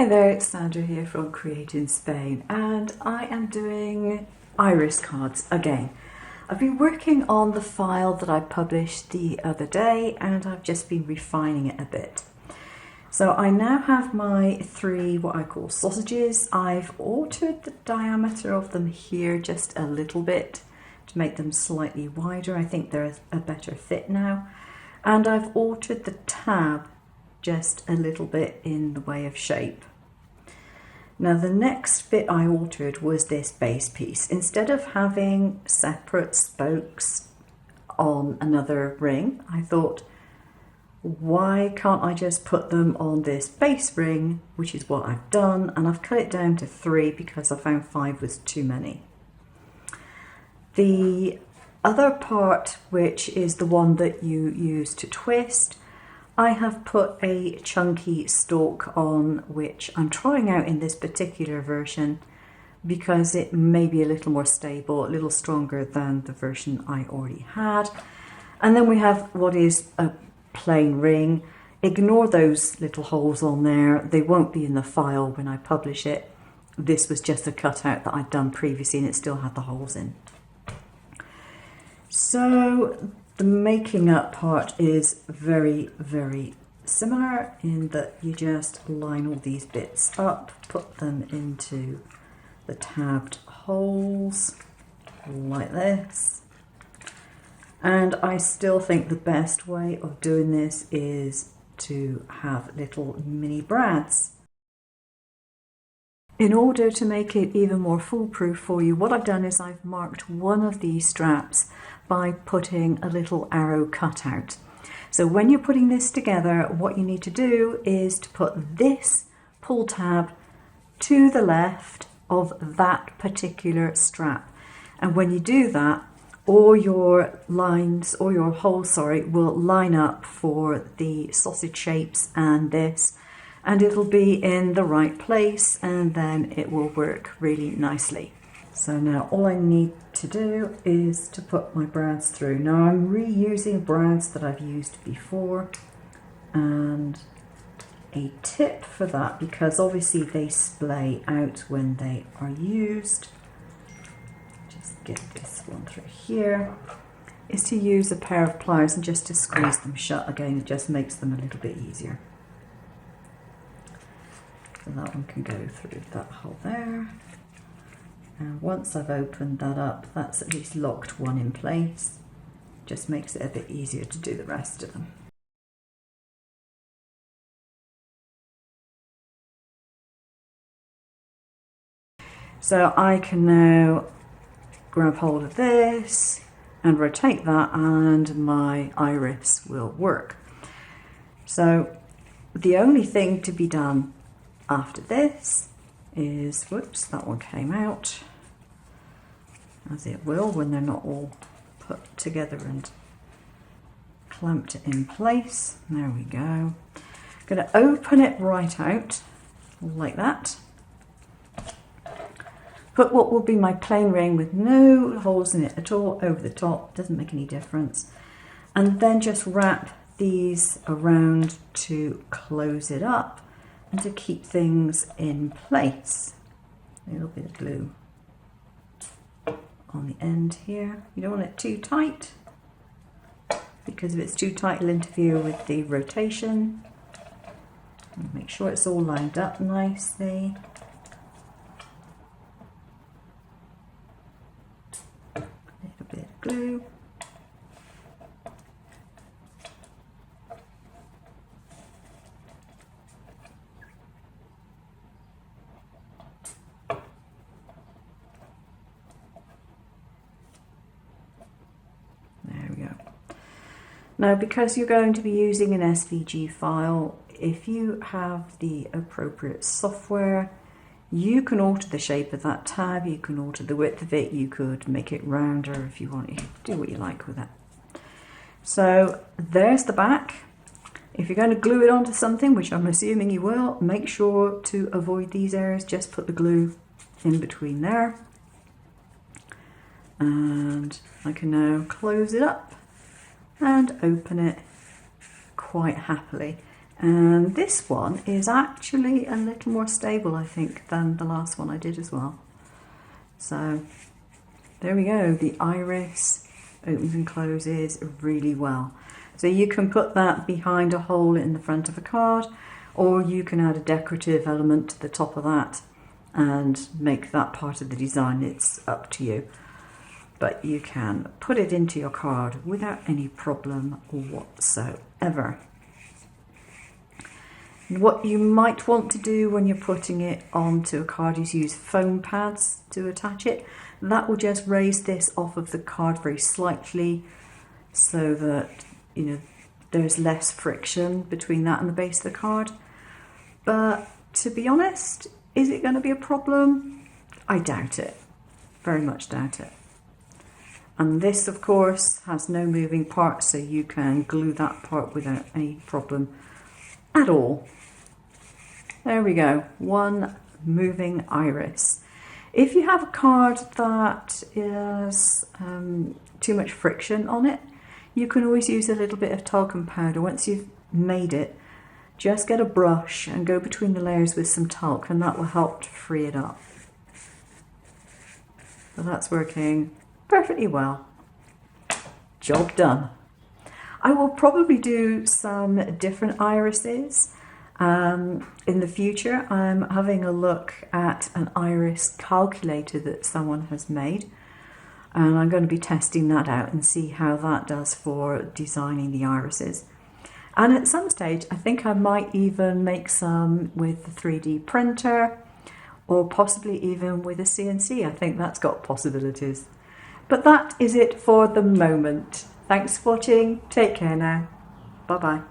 there, it's Sandra here from Create in Spain, and I am doing iris cards again. I've been working on the file that I published the other day and I've just been refining it a bit. So I now have my three what I call sausages. I've altered the diameter of them here just a little bit to make them slightly wider. I think they're a better fit now. And I've altered the tab just a little bit in the way of shape. Now the next bit I altered was this base piece. Instead of having separate spokes on another ring, I thought, why can't I just put them on this base ring, which is what I've done, and I've cut it down to 3 because I found 5 was too many. The other part, which is the one that you use to twist, I have put a chunky stalk on, which I'm trying out in this particular version because it may be a little more stable, a little stronger than the version I already had. And then we have what is a plain ring. Ignore those little holes on there. They won't be in the file when I publish it. This was just a cutout that I'd done previously and it still had the holes in. So the making up part is very, very similar in that you just line all these bits up, put them into the tabbed holes like this. And I still think the best way of doing this is to have little mini brads. In order to make it even more foolproof for you, what I've done is I've marked one of these straps by putting a little arrow cutout. So when you're putting this together, what you need to do is to put this pull tab to the left of that particular strap. And when you do that, all your lines, or your holes, sorry, will line up for the sausage shapes and this, and it'll be in the right place, and then it will work really nicely. So now all I need to do is to put my brads through. Now I'm reusing brads that I've used before, and a tip for that, because obviously they splay out when they are used, just get this one through here, is to use a pair of pliers and just to squeeze them shut. Again, it just makes them a little bit easier. So that one can go through that hole there. And once I've opened that up, that's at least locked one in place. Just makes it a bit easier to do the rest of them. So I can now grab hold of this and rotate that, and my iris will work. So the only thing to be done after this is, whoops, that one came out, as it will when they're not all put together and clamped in place. There we go. I'm going to open it right out like that. Put what will be my plain ring with no holes in it at all over the top, doesn't make any difference. And then just wrap these around to close it up and to keep things in place. A little bit of glue on the end here. You don't want it too tight, because if it's too tight it'll interfere with the rotation. And make sure it's all lined up nicely. A little bit of glue. Now, because you're going to be using an SVG file, if you have the appropriate software, you can alter the shape of that tab, you can alter the width of it, you could make it rounder if you want, do what you like with it. So there's the back. If you're going to glue it onto something, which I'm assuming you will, make sure to avoid these areas, just put the glue in between there. And I can now close it up and open it quite happily. And this one is actually a little more stable, I think, than the last one I did as well. So there we go, the iris opens and closes really well. So you can put that behind a hole in the front of a card, or you can add a decorative element to the top of that and make that part of the design. It's up to you. But you can put it into your card without any problem whatsoever. What you might want to do when you're putting it onto a card is use foam pads to attach it. That will just raise this off of the card very slightly so that, you know, there's less friction between that and the base of the card. But to be honest, is it going to be a problem? I doubt it. Very much doubt it. And this, of course, has no moving parts, so you can glue that part without any problem at all. There we go, one moving iris. If you have a card that is too much friction on it, you can always use a little bit of talcum powder. Once you've made it, just get a brush and go between the layers with some talc, and that will help to free it up. So that's working perfectly well. Job done. I will probably do some different irises in the future. I'm having a look at an iris calculator that someone has made, and I'm going to be testing that out and see how that does for designing the irises. And at some stage, I think I might even make some with the 3D printer, or possibly even with a CNC. I think that's got possibilities. But that is it for the moment. Thanks for watching. Take care now. Bye-bye.